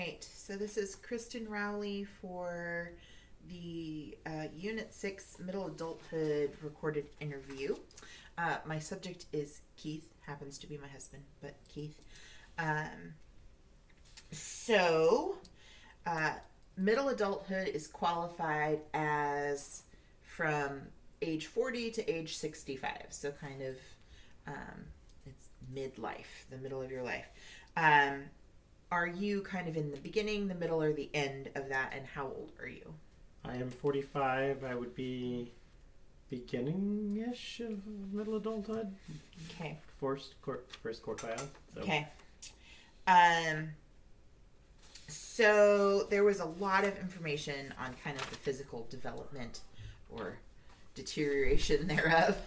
right, so this is Kristen Rowley for the Unit 6 Middle Adulthood recorded interview. My subject is Keith, happens to be my husband, but Keith. Um, so, uh, Middle adulthood is qualified as from age 40 to age 65, so kind of it's midlife, the middle of your life. Um, Are you kind of in the beginning, the middle, or the end of that, and how old are you? I am 45. I would be beginning-ish of middle adulthood. Okay. First quartile. So. Okay. So there was a lot of information on kind of the physical development or deterioration thereof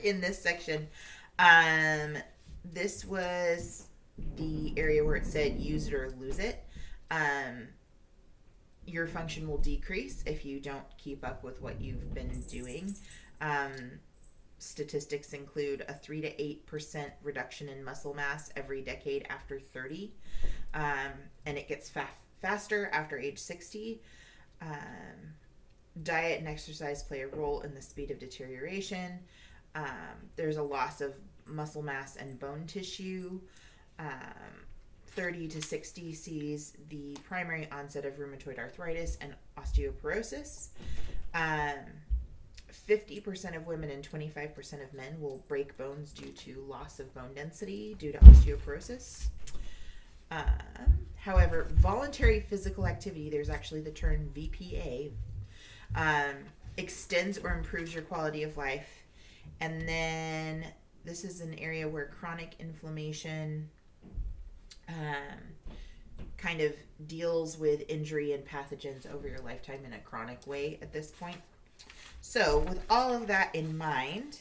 in this section. This was the area where it said use it or lose it. Your function will decrease if you don't keep up with what you've been doing. Statistics include a 3 to 8% reduction in muscle mass every decade after 30, and it gets faster after age 60. Diet and exercise play a role in the speed of deterioration. There's a loss of muscle mass and bone tissue. 30 to 60 sees the primary onset of rheumatoid arthritis and osteoporosis. 50% of women and 25% of men will break bones due to loss of bone density due to osteoporosis. However, voluntary physical activity, there's actually the term VPA, extends or improves your quality of life. And then this is an area where chronic inflammation kind of deals with injury and pathogens over your lifetime in a chronic way at this point. So with all of that in mind,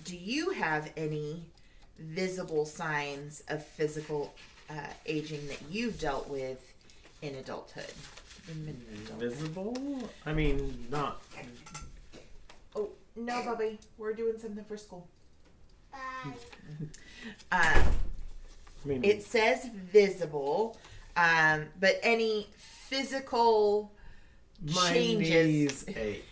do you have any visible signs of physical aging that you've dealt with in adulthood? Visible? I mean, not. Oh, no, Bubby. We're doing something for school. I mean, It says visible, but any physical changes. My knees ache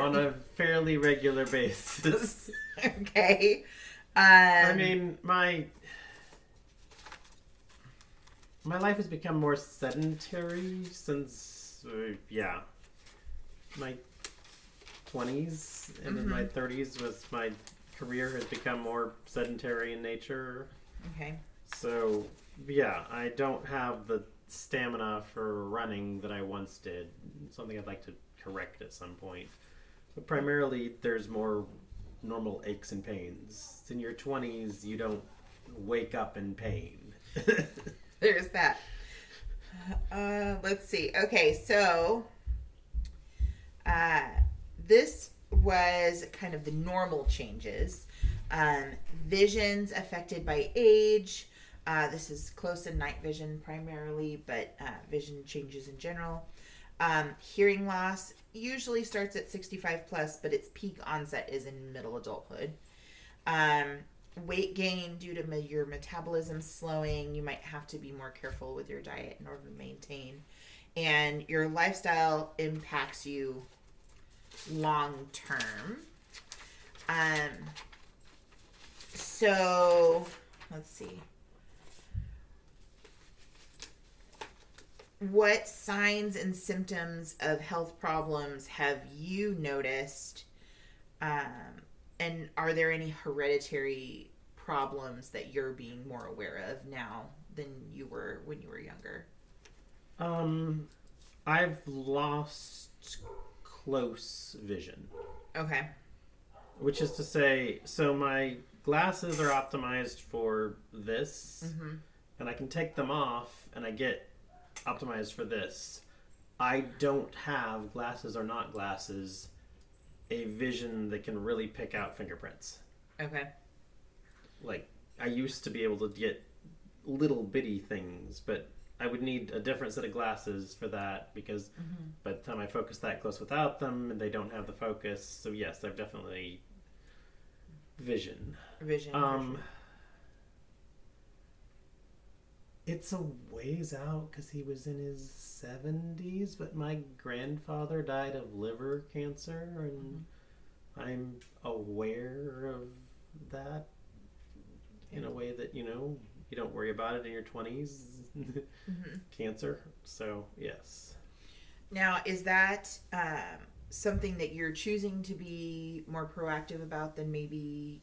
on a fairly regular basis. Okay. I mean, my life has become more sedentary since, my 20s and in my 30s was my career has become more sedentary in nature. Okay. So, yeah, I don't have the stamina for running that I once did. Something I'd like to correct at some point. But primarily, there's more normal aches and pains. In your 20s, you don't wake up in pain. There's that. Let's see. Okay, so this was kind of the normal changes. Visions affected by age. This is close and night vision primarily, but vision changes in general. Hearing loss usually starts at 65 plus, but its peak onset is in middle adulthood. Weight gain due to your metabolism slowing. You might have to be more careful with your diet in order to maintain. And your lifestyle impacts you long term. So, let's see. What signs and symptoms of health problems have you noticed? And are there any hereditary problems that you're being more aware of now than you were when you were younger? I've lost close vision. Okay. Which is to say, so my glasses are optimized for this, and I can take them off, and I get optimized for this. I don't have, glasses or not glasses, a vision that can really pick out fingerprints. Okay. Like, I used to be able to get little bitty things, but I would need a different set of glasses for that because by the time I focus that close without them, and they don't have the focus. So yes, I've definitely vision. Vision. It's a ways out because he was in his 70s, but my grandfather died of liver cancer, and I'm aware of that in a way that, you don't worry about it in your 20s. Cancer. So, yes. Now, is that something that you're choosing to be more proactive about than maybe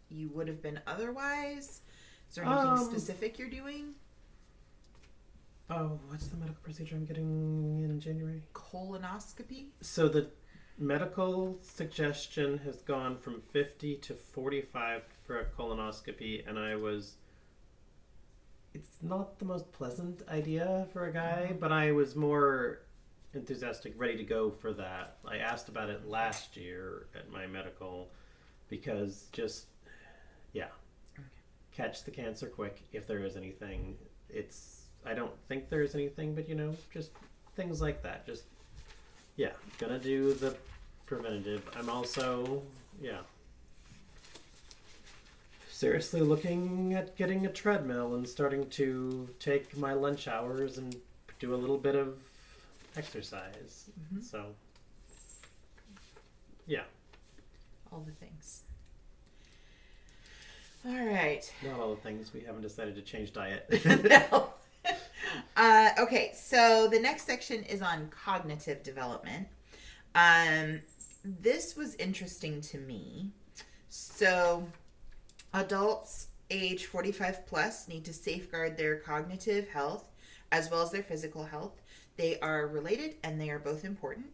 you would have been otherwise? Is there anything specific you're doing? Oh, what's the medical procedure I'm getting in January? Colonoscopy? So the medical suggestion has gone from 50 to 45 for a colonoscopy, and it's not the most pleasant idea for a guy, but I was more enthusiastic, ready to go for that. I asked about it last year at my medical because catch the cancer quick if there is anything. I don't think there is anything, but just things like that. Just gonna do the preventative. I'm also seriously looking at getting a treadmill and starting to take my lunch hours and do a little bit of exercise. So all the things. All right. Not all the things. We haven't decided to change diet. No. Okay, so the next section is on cognitive development. This was interesting to me. So, adults age 45 plus need to safeguard their cognitive health as well as their physical health. They are related and they are both important.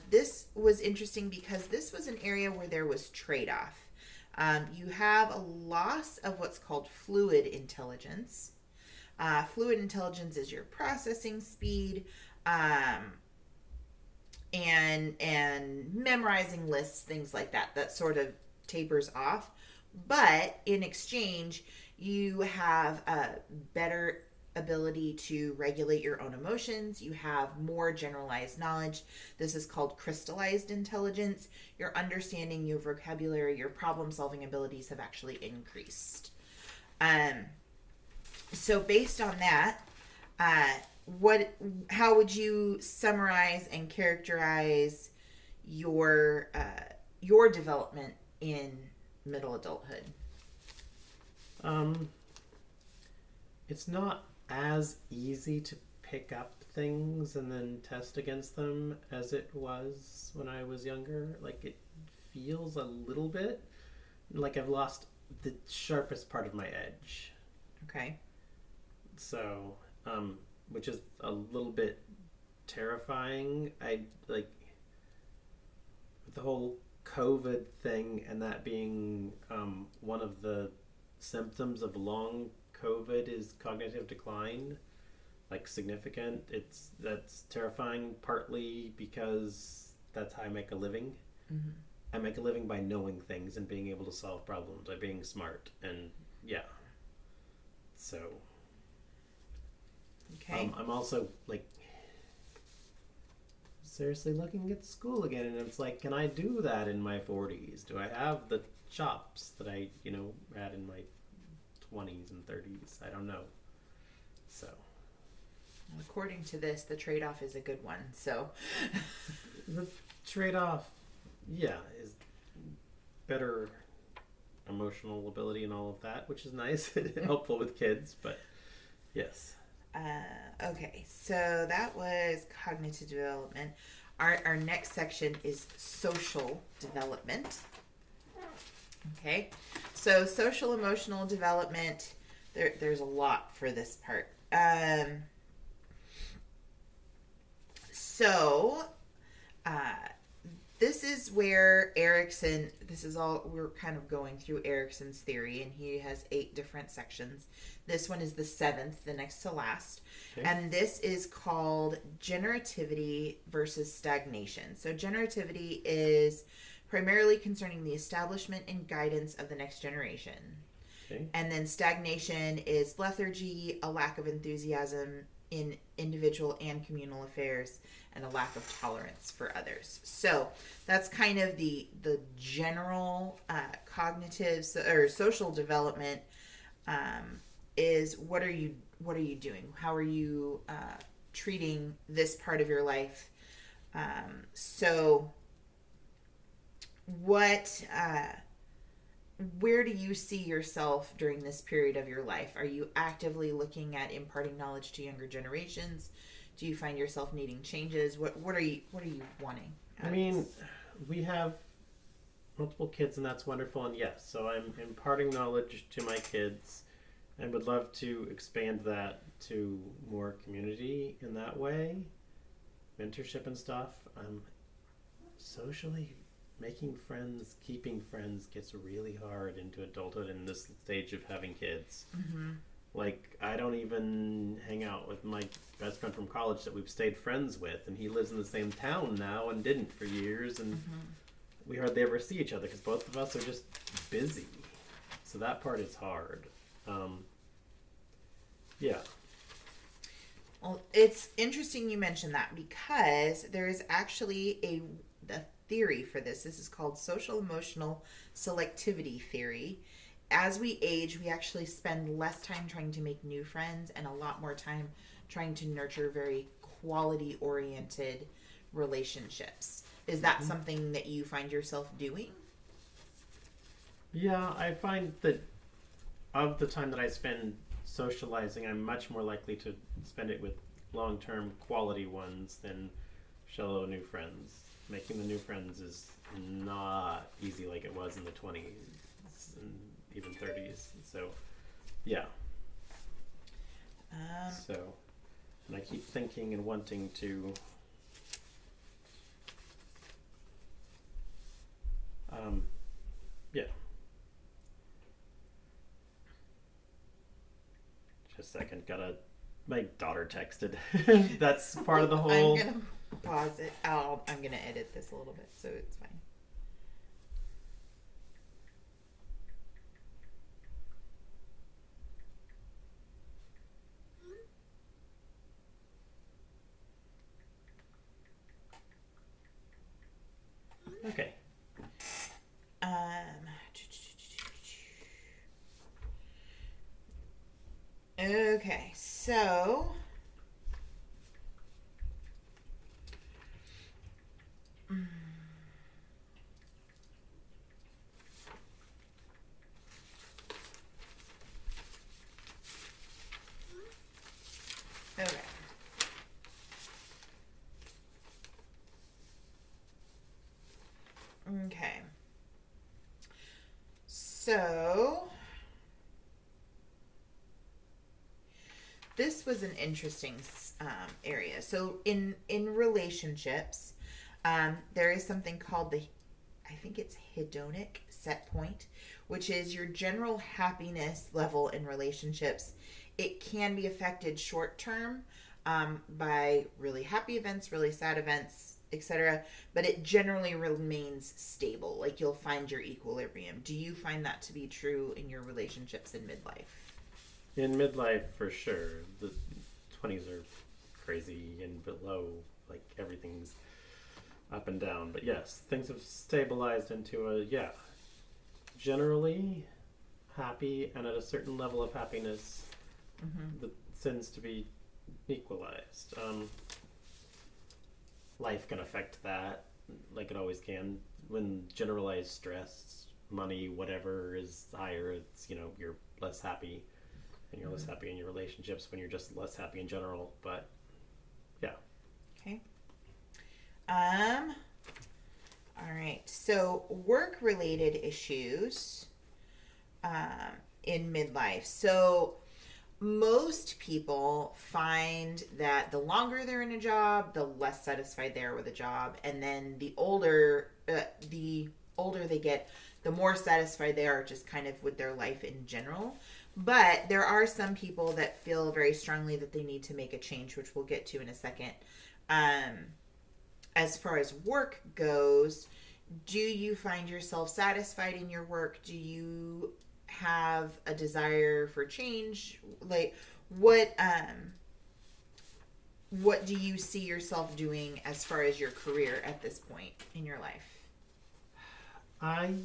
This was interesting because this was an area where there was trade-off. You have a loss of what's called fluid intelligence. Fluid intelligence is your processing speed and memorizing lists, things like that. That sort of tapers off. But in exchange, you have a better ability to regulate your own emotions. You have more generalized knowledge. This is called crystallized intelligence. Your understanding, your vocabulary, your problem-solving abilities have actually increased. So based on that, how would you summarize and characterize your development in middle adulthood? It's not as easy to pick up things and then test against them as it was when I was younger. Like, it feels a little bit like I've lost the sharpest part of my edge. Okay. So, which is a little bit terrifying. I like the whole COVID thing, and that being one of the symptoms of long COVID is cognitive decline, like significant. That's terrifying, partly because that's how I make a living. Mm-hmm. I make a living by knowing things and being able to solve problems, by being smart, and so okay. I'm also like seriously looking at school again, and it's like, can I do that in my 40s? Do I have the chops that I had in my 20s and 30s? I don't know. So according to this, the trade-off is a good one. So the trade-off is better emotional ability and all of that, which is nice. Helpful with kids, but yes. Okay, so that was cognitive development. Our next section is social development. Okay, so social emotional development, there's a lot for this part. This is where we're kind of going through Erikson's theory, and he has 8 different sections. This one is the 7th, the next to last. Okay. And this is called generativity versus stagnation. So generativity is primarily concerning the establishment and guidance of the next generation. Okay. And then stagnation is lethargy, a lack of enthusiasm in individual and communal affairs, and a lack of tolerance for others. So that's kind of the general cognitive or social development is what are what are you doing? How are you treating this part of your life? So what where do you see yourself during this period of your life? Are you actively looking at imparting knowledge to younger generations? Do you find yourself needing changes? What are you wanting? I mean, we have multiple kids, and that's wonderful. And yes, so I'm imparting knowledge to my kids, and would love to expand that to more community in that way, mentorship and stuff. Socially, making friends, keeping friends gets really hard into adulthood in this stage of having kids. Mm-hmm. Like, I don't even hang out with my best friend from college that we've stayed friends with, and he lives in the same town now and didn't for years, and we hardly ever see each other because both of us are just busy. So that part is hard. Yeah. Well, it's interesting you mentioned that because there is actually a theory for this. This is called social emotional selectivity theory. As we age, we actually spend less time trying to make new friends and a lot more time trying to nurture very quality oriented relationships. Is that something that you find yourself doing? Yeah, I find that of the time that I spend socializing, I'm much more likely to spend it with long-term quality ones than shallow new friends. Making the new friends is not easy like it was in the 20s and even 30s. So, yeah. And I keep thinking and wanting to yeah. Just a second, my daughter texted. That's part of the whole. I'm gonna pause it. I'm gonna edit this a little bit so it's fine. Okay. Okay, so okay. Okay. So this was an interesting area. So in relationships, there is something called I think it's hedonic set point, which is your general happiness level in relationships. It can be affected short term by really happy events, really sad events, etc. But it generally remains stable. Like you'll find your equilibrium. Do you find that to be true in your relationships in midlife? In midlife, for sure. The 20s are crazy and below, like everything's up and down. But yes, things have stabilized into generally happy and at a certain level of happiness that tends to be equalized. Life can affect that, like it always can. When generalized stress, money, whatever is higher, it's, you're less happy. And you're less happy in your relationships when you're just less happy in general. But yeah. Okay. All right. So work related issues in midlife. So most people find that the longer they're in a job, the less satisfied they are with a job, and then the older they get, the more satisfied they are just kind of with their life in general. But there are some people that feel very strongly that they need to make a change, which we'll get to in a second. As far as work goes, do you find yourself satisfied in your work? Do you have a desire for change? Like, what do you see yourself doing as far as your career at this point in your life? I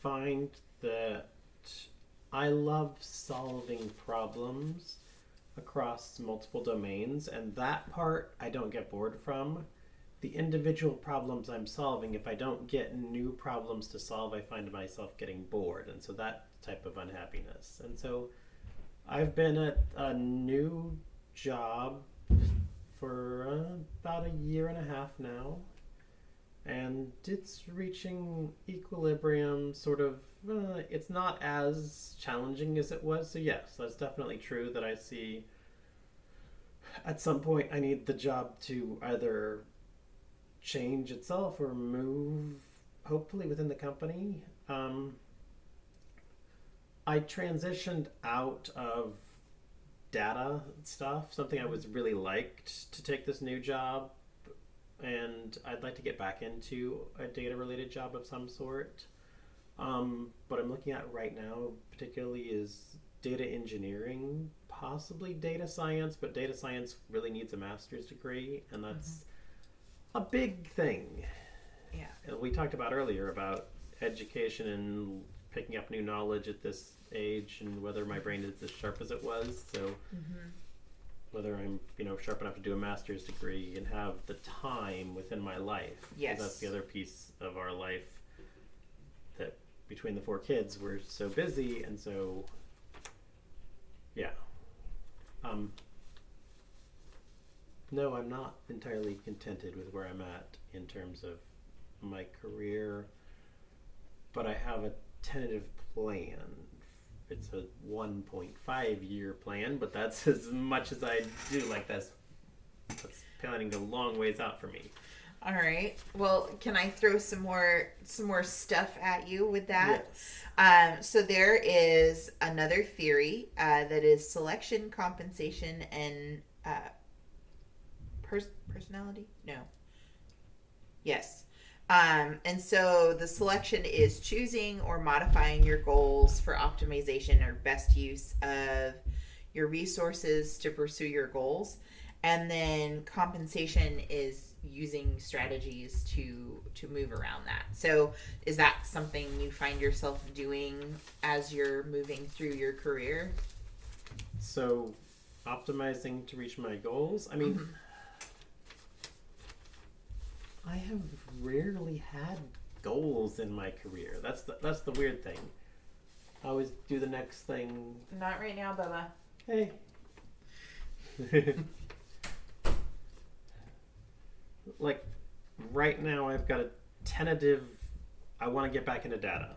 find that I love solving problems across multiple domains, and that part I don't get bored from. The individual problems I'm solving, if I don't get new problems to solve, I find myself getting bored, and so that type of unhappiness. And so I've been at a new job for about a year and a half now, and it's reaching equilibrium, sort of. It's not as challenging as it was, so yes, that's definitely true that I see at some point I need the job to either change itself or move, hopefully within the company. I transitioned out of data stuff, something I was really liked to take this new job, and I'd like to get back into a data related job of some sort. What I'm looking at right now particularly is data engineering, possibly data science, but data science really needs a master's degree, and that's a big thing. Yeah. And we talked about earlier about education and picking up new knowledge at this age, and whether my brain is as sharp as it was. So whether I'm, sharp enough to do a master's degree and have the time within my life. Yes. That's the other piece of our life, that between the 4 kids, we're so busy, and so, yeah. No, I'm not entirely contented with where I'm at in terms of my career, but I have a tentative plan. It's a 1.5 year plan, but that's as much as I do. Like that's planning a long ways out for me. All right. Well, can I throw some more stuff at you with that? Yes. So there is another theory that is selection, compensation, and personality. No. Yes. And so the selection is choosing or modifying your goals for optimization or best use of your resources to pursue your goals. And then compensation is using strategies to move around that. So is that something you find yourself doing as you're moving through your career? So optimizing to reach my goals. I mean, I have rarely had goals in my career. That's the weird thing. I always do the next thing. Not right now, Bubba. Hey. Like right now I've got a tentative, I want to get back into data.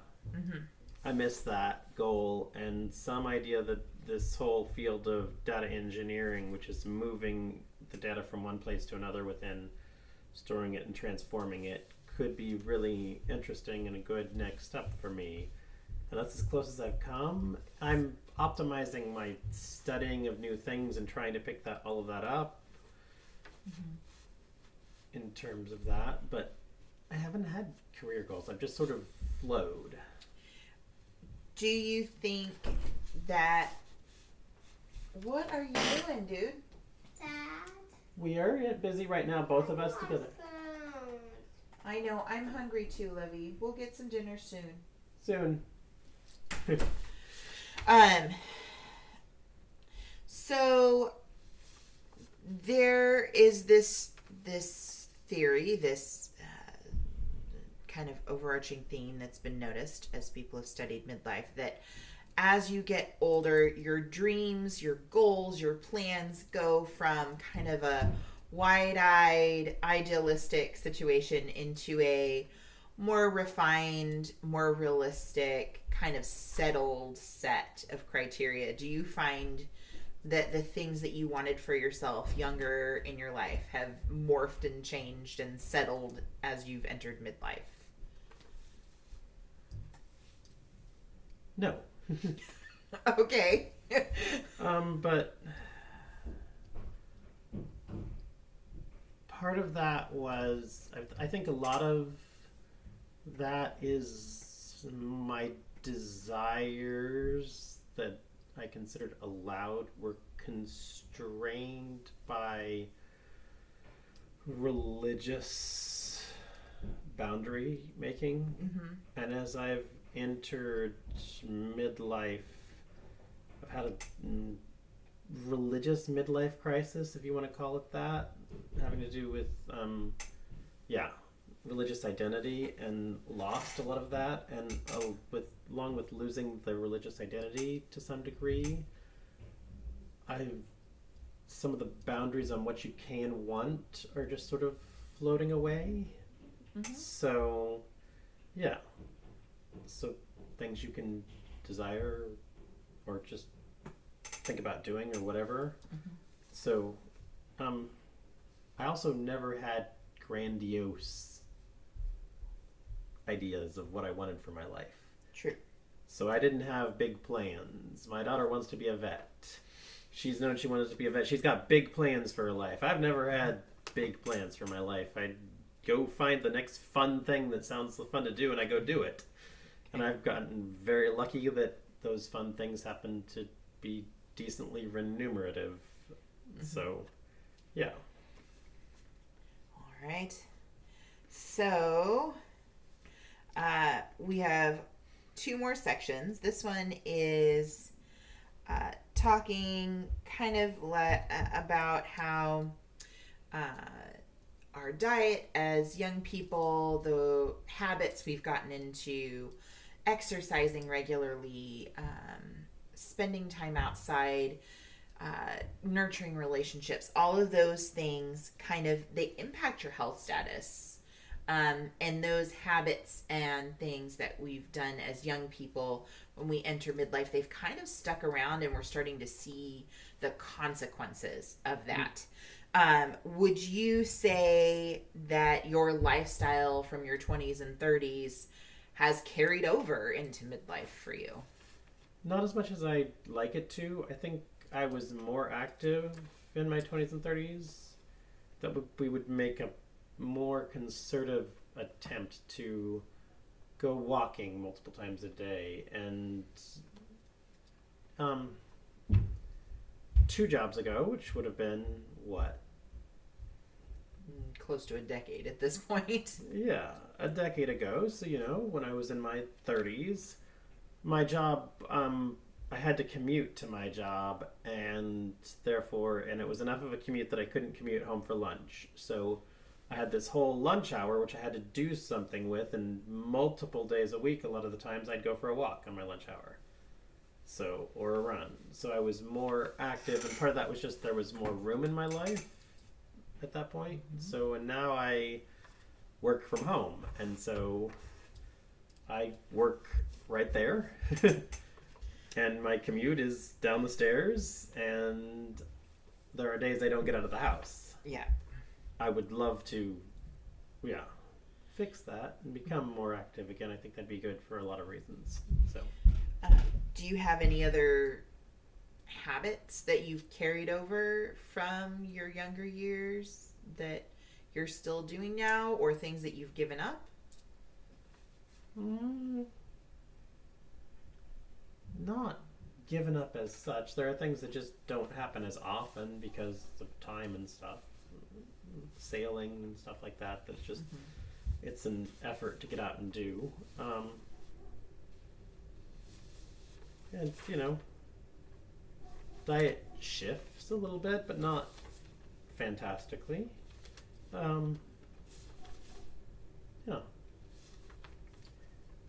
I miss that goal, and some idea that this whole field of data engineering, which is moving the data from one place to another within storing it and transforming it, could be really interesting and a good next step for me. And that's as close as I've come. I'm optimizing my studying of new things and trying to pick all of that up in terms of that, but I haven't had career goals. I've just sort of flowed. Do you think that... What are you doing, dude? Dad. We are busy right now, both of us together. I know. I'm hungry too, Levy. We'll get some dinner soon. Soon. So there is this theory, this kind of overarching theme that's been noticed as people have studied midlife, that as you get older, your dreams, your goals, your plans go from kind of a wide-eyed, idealistic situation into a more refined, more realistic, kind of settled set of criteria. Do you find that the things that you wanted for yourself younger in your life have morphed and changed and settled as you've entered midlife? No. Okay. But part of that was, I think a lot of that is my desires that I considered allowed were constrained by religious boundary making. And as I've entered midlife, I've had a religious midlife crisis, if you want to call it that, having to do with, religious identity, and lost a lot of that, and along with losing the religious identity to some degree, some of the boundaries on what you can want are just sort of floating away. Mm-hmm. So, yeah. So things you can desire or just think about doing or whatever. Mm-hmm. So, I also never had grandiose ideas of what I wanted for my life. True. So I didn't have big plans. My daughter wants to be a vet. She's known she wanted to be a vet. She's got big plans for her life. I've never had big plans for my life. I go find the next fun thing that sounds fun to do, and I go do it. And I've gotten very lucky that those fun things happen to be decently remunerative. Mm-hmm. So, yeah. All right. So, we have 2 more sections. This one is talking kind of about how our diet as young people, the habits we've gotten into, exercising regularly, spending time outside, nurturing relationships, all of those things they impact your health status. And those habits and things that we've done as young people, when we enter midlife, they've kind of stuck around, and we're starting to see the consequences of that. Would you say that your lifestyle from your 20s and 30s has carried over into midlife for you? Not as much as I'd like it to. I think I was more active in my 20s and 30s. That we would make a more concerted attempt to go walking multiple times a day, and 2 jobs ago, which would have been what? Close to a decade at this point. Yeah, a decade ago. So, when I was in my 30s, my job, I had to commute to my job, and it was enough of a commute that I couldn't commute home for lunch. So I had this whole lunch hour, which I had to do something with, and multiple days a week, a lot of the times, I'd go for a walk on my lunch hour. Or a run. So I was more active, and part of that was just there was more room in my life at that point. Mm-hmm. And now I work from home, and so I work right there. And my commute is down the stairs, and there are days I don't get out of the house. Yeah. I would love to, fix that and become more active again. I think that'd be good for a lot of reasons. So, do you have any other habits that you've carried over from your younger years that you're still doing now, or things that you've given up? Not given up as such. There are things that just don't happen as often because of time and stuff. Sailing and stuff like that. That's just, it's an effort to get out and do. And, diet shifts a little bit, but not fantastically.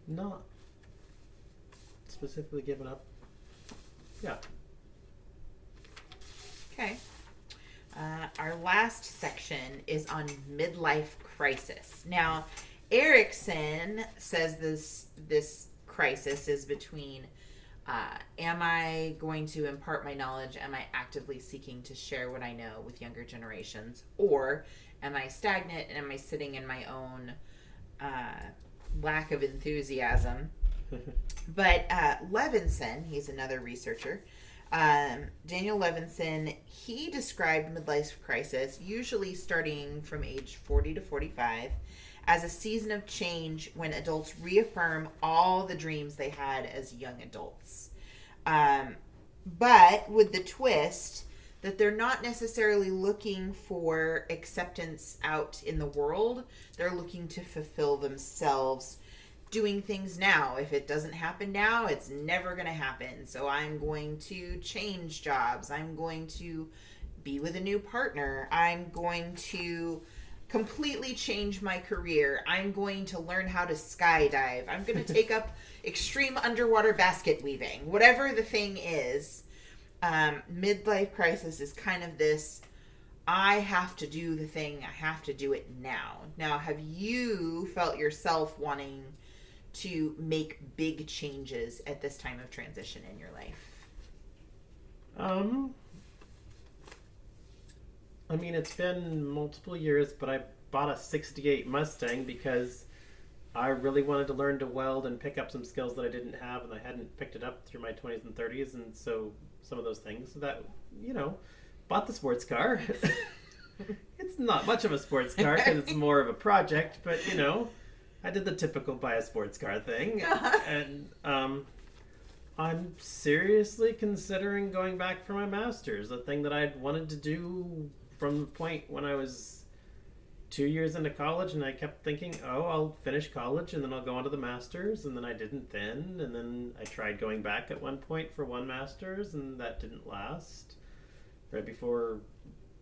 Not specifically given up. Yeah. Okay. Our last section is on midlife crisis. Now, Erickson says this crisis is between am I going to impart my knowledge? Am I actively seeking to share what I know with younger generations? Or am I stagnant, and am I sitting in my own lack of enthusiasm? But Levinson, he's another researcher, Daniel Levinson, he described midlife crisis, usually starting from age 40 to 45, as a season of change when adults reaffirm all the dreams they had as young adults. But with the twist that they're not necessarily looking for acceptance out in the world. They're looking to fulfill themselves doing things now. If it doesn't happen now, it's never going to happen. So I'm going to change jobs. I'm going to be with a new partner. I'm going to completely change my career. I'm going to learn how to skydive. I'm going to take up extreme underwater basket weaving. Whatever the thing is, midlife crisis is kind of this, I have to do the thing, I have to do it now. Now, have you felt yourself wanting to make big changes at this time of transition in your life? I mean, it's been multiple years, but I bought a 68 Mustang because I really wanted to learn to weld and pick up some skills that I didn't have, and I hadn't picked it up through my 20s and 30s, and so some of those things. So that, bought the sports car. It's not much of a sports car because it's more of a project, but, I did the typical buy a sports car thing. And I'm seriously considering going back for my master's, a thing that I'd wanted to do from the point when I was 2 years into college, and I kept thinking, I'll finish college and then I'll go on to the master's, and then I didn't then, and then I tried going back at one point for one master's, and that didn't last right before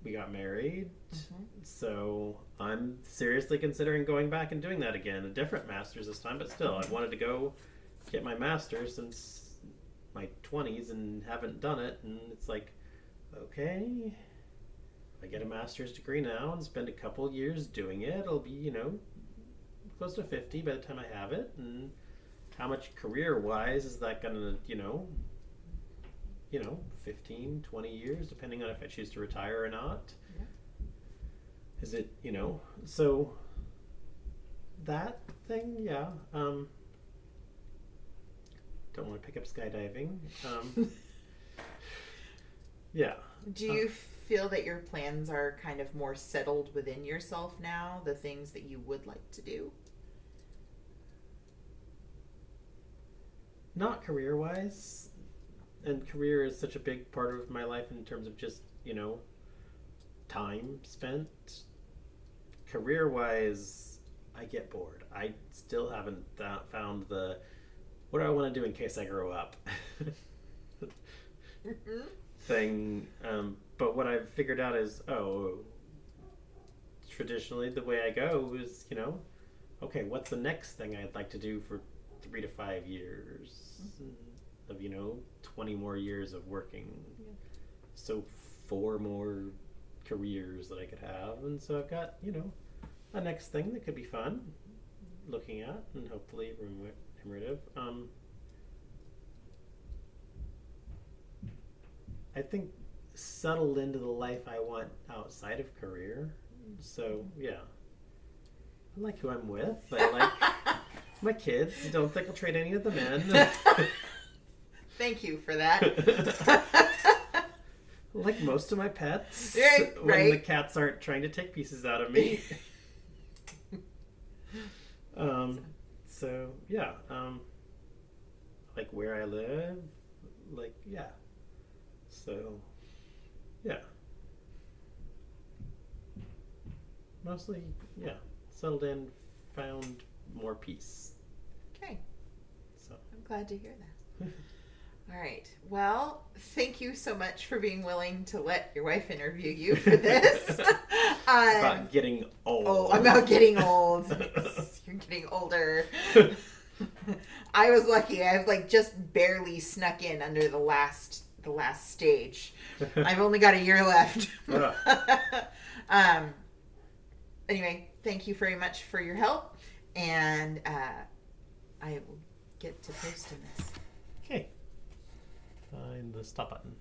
we got married. Mm-hmm. So I'm seriously considering going back and doing that again, a different master's this time, but still, I wanted to go get my master's since my 20s and haven't done it, and it's like, okay, I get a master's degree now and spend a couple years doing it. It'll be, close to 50 by the time I have it. And how much career-wise is that going to, 15, 20 years, depending on if I choose to retire or not? Yeah. Is it, so that thing, yeah. Don't want to pick up skydiving. Yeah. Do you feel that your plans are kind of more settled within yourself now, the things that you would like to do? Not career-wise. And career is such a big part of my life in terms of just, time spent. Career-wise, I get bored. I still haven't found what do I want to do in case I grow up thing. But what I've figured out is, traditionally the way I go is, okay, what's the next thing I'd like to do for 3 to 5 years of, 20 more years of working. Yeah. So 4 more careers that I could have. And so I've got, a next thing that could be fun looking at and hopefully remunerative. I think settled into the life I want outside of career. So, yeah. I like who I'm with. I like my kids. Don't think I'll trade any of them in. Thank you for that. Like most of my pets. Right. When the cats aren't trying to take pieces out of me. So, yeah. Like where I live. Like, yeah. So, yeah. Mostly, yeah. Settled in, found more peace. Okay. So I'm glad to hear that. All right. Well, thank you so much for being willing to let your wife interview you for this. About getting old. Oh, about getting old. You're getting older. I was lucky. I've just barely snuck in under the last stage. I've only got a year left. Anyway, thank you very much for your help, and I will get to posting this. Okay. Find the stop button.